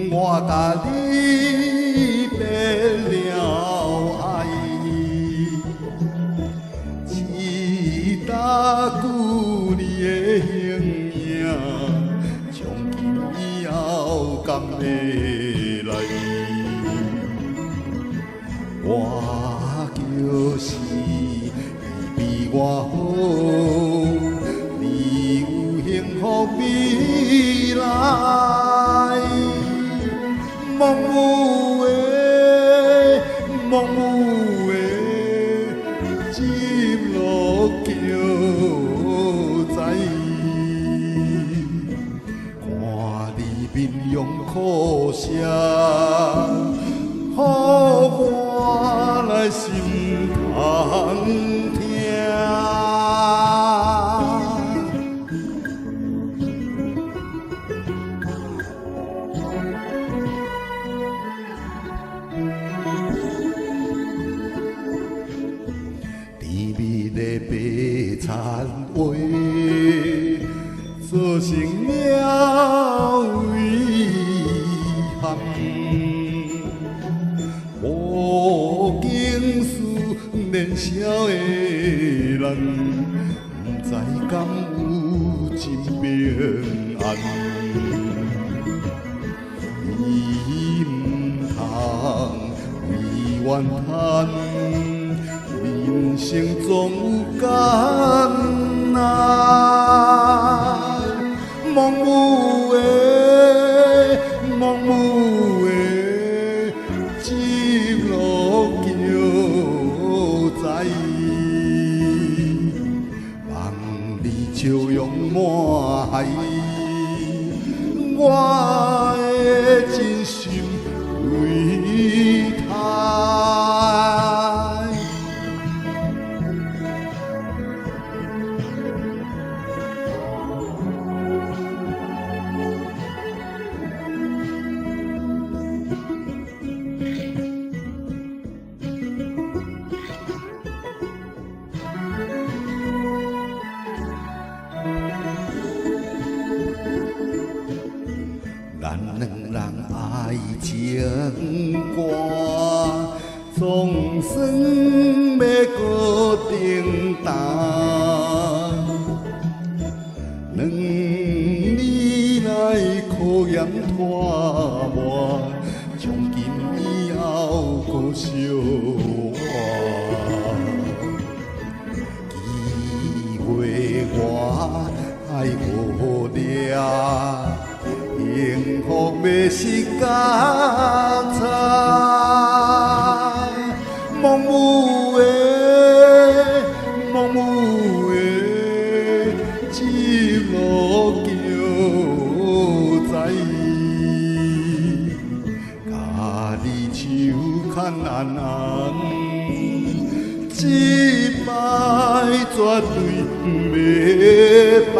我甲你变了爱，一大久你的形影，从今以后敢会来？我就是比我好，你有幸福未来。梦有的，梦有的，进路叫知。看你面容苦涩，予我来心痛痛。甜蜜的白残话，造成了遗憾。无经思年少的咱，不知敢有真平安。伊唔通为怨叹，人生总有艰难。梦有的，梦有的，一路叫知。望你笑容满海，我的真心为他。咱两人爱情歌，总算要搁重担。两年来考验拖磨，从今以后搁相换。机会我爱无了。幸福要是加菜，梦有的，梦有的，一路叫知。甲你手牵安安，一摆绝对袂败。